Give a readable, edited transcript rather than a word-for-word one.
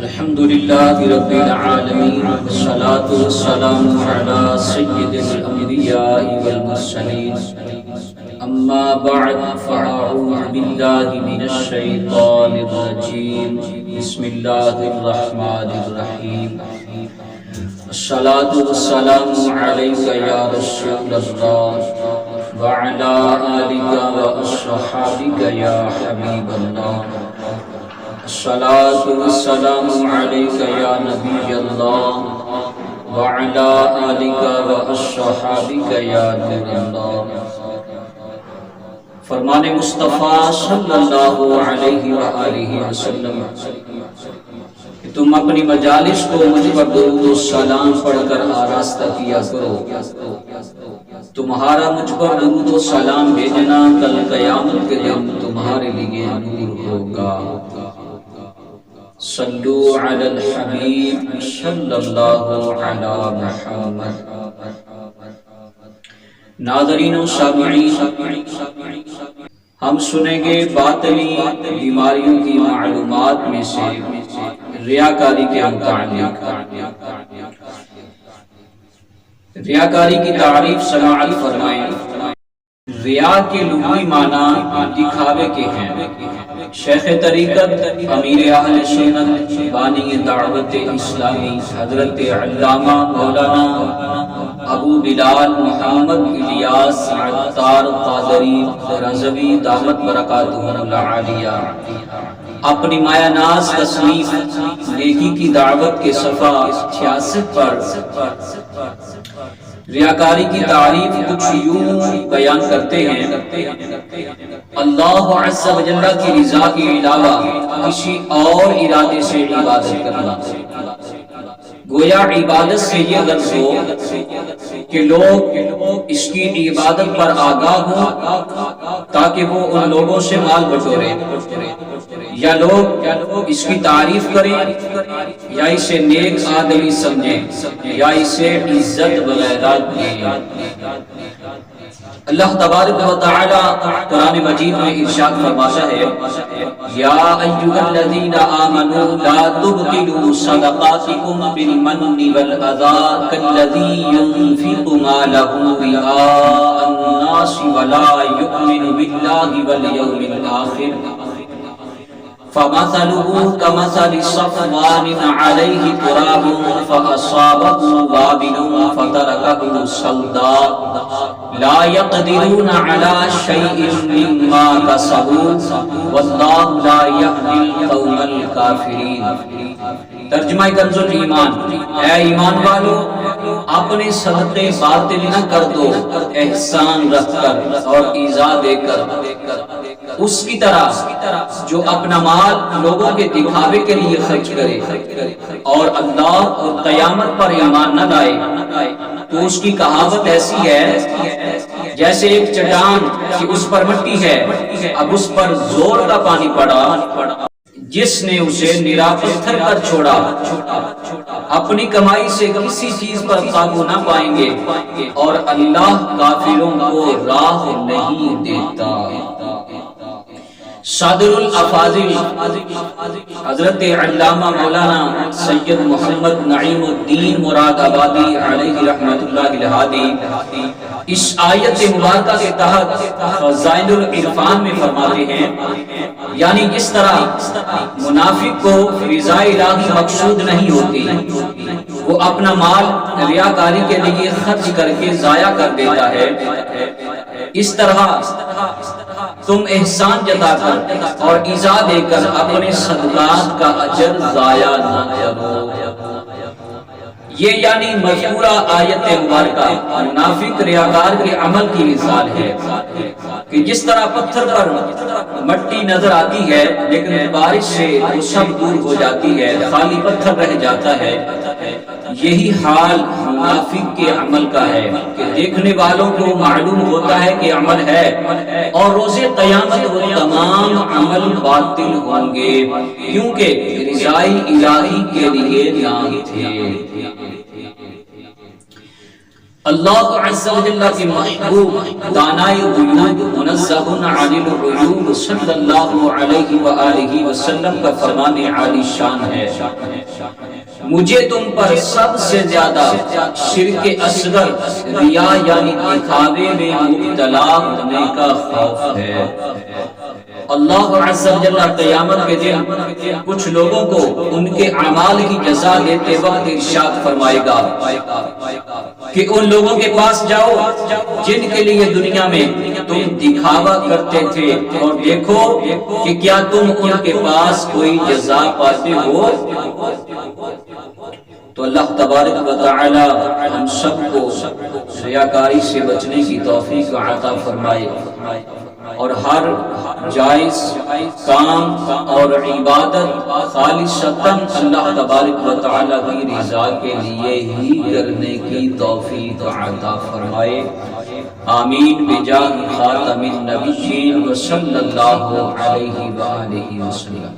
الحمد لله رب العالمين والصلاة والسلام على سيد الأنبياء والمرسلين أما بعد فأعوذ بالله من الشيطان الرجيم بسم الله الرحمن الرحيم الصلاة والسلام عليك يا رسول الله وعلى آلك وأصحابك يا حبيب الله الصلاة والسلام عليك يا نبي الله وعلى آلك وأصحابك يا نور الله. فرمان مصطفیٰ صلی اللہ علیہ وآلہ وسلم کہ تم اپنی مجالس کو مجھ پر درود و سلام پڑھ کر آراستہ کیا کرو. تمہارا مجھ پر درود و سلام بھیجنا کل قیامت کے دن تمہارے لیے نور ہوگا. صلو علی الحبیب صلی اللہ علی محمد. ناظرین و سامعین، ہم سنیں گے باطنی بیماریوں کی معلومات میں سے ریاکاری کے متعلق. ریاکاری کی تعریف سماعت فرمائیں. ریا کے لغوی معنی دکھاوے کے ہیں. شیخ طریقت امیر اہل سنت بانی دعوت اسلامی حضرت علامہ مولانا ابو بلال محمد الیاس عطار قادری رضوی دامت برکاتہ العالیہ اپنی مایہ ناز تصنیف نیکی کی دعوت کے صفحہ 66 پر ریاکاری کی تعریف کچھ یوں بیان کرتے ہیں: اللہ عز و جل کی رضا کے علاوہ کسی اور ارادے سے عبادت کرنا. گویا عبادت سے یہ غرض ہو کہ لوگ اس کی عبادت پر آگاہ ہوں تاکہ وہ ان لوگوں سے مال بٹورے، یا لوگ اس کی تعریف کریں، یا اسے نیک آدمی سمجھیں، یا اسے عزت وغیرہ دیں. اللہ تبارک و تعالی قرآن مجید میں ارشاد فرماتا ہے: یا ایھا الذین آمنوا لا تبطلوا صدقاتکم بالمن والأذى كالذی ينفق مالہ رئاء الناس ولا یؤمن باللہ والیوم الآخر فمثله كمثل صفوان عليه تراب فأصابه وابل فتركه صلدا لا يقدرون على شيء مما كسبوا والله لا يهدي القوم الكافرين. ترجمہ کنز الایمان: اے ایمان والو، اپنے صدقے باطل نہ کر دو احسان رکھ کر اور ایذا دے کر، اس کی طرح جو اپنا مال لوگوں کے دکھاوے کے لیے خرچ کرے اور اللہ اور قیامت پر ایمان نہ لائے. تو اس کی کہاوت ایسی ہے جیسے ایک چٹان کہ اس پر مٹی ہے، اب اس پر زور کا پانی پڑا، جس نے اسے نرا پتھر پر چھوڑا. اپنی کمائی سے کسی چیز پر قابو نہ پائیں گے اور اللہ کافروں کو راہ نہیں دیتا. صادر الافاضل حضرت علامہ مولانا سید محمد نعیم الدین مراد آبادی علیہ رحمت اللہ الہادی اس آیت مبارکہ کے تحت خزائن العرفان میں فرماتے ہیں، یعنی جس طرح منافق کو رضا الہی مقصود نہیں ہوتی، وہ اپنا مال ریاکاری کے لیے خرچ کر کے ضائع کر دیتا ہے، اس طرح تم احسان جتا کر اور ایذا دے کر اپنے صدقات کا اجر ضائع نہ کرو. یہ یعنی مذکورہ آیت مبارکہ منافق ریاکار کے عمل کی مثال ہے کہ جس طرح پتھر پر مٹی نظر آتی ہے لیکن بارش سے وہ سب دور ہو جاتی ہے، خالی پتھر رہ جاتا ہے، یہی حال منافق کے عمل کا ہے کہ دیکھنے والوں کو معلوم ہوتا ہے کہ عمل ہے اور روز قیامت وہ تمام عمل باطل ہوں گے کیونکہ رضائے الہی کے لیے نہ تھے. اللہ عز و جل کے محبوب دانائے غیوب منزہ عن العیوب صلی اللہ علیہ وآلہ وسلم کا فرمان عالی شان ہے، مجھے تم پر سب سے زیادہ شرک اصغر ریا یعنی دکھاوے میں مبتلا ہونے کا خوف ہے۔ اللہ عز و جل قیامت کے دن کچھ لوگوں کو ان کے اعمال کی جزا دیتے وقت ارشاد فرمائے گا کہ ان لوگوں کے پاس جاؤ جن کے لیے دنیا میں تم دکھاوا کرتے تھے اور دیکھو کہ کیا تم ان کے پاس کوئی جزا پاتے ہو۔ تو اللہ تبارک و تعالی ہم سب کو ریاکاری سے بچنے کی توفیق عطا فرمائے اور ہر جائز کام اور عبادت خالصتاً اللہ تبارک و تعالی کی رضا کے لیے ہی کرنے کی توفیق عطا فرمائے، آمین بجاہ خاتم النبیین صلی اللہ علیہ وآلہ وسلم۔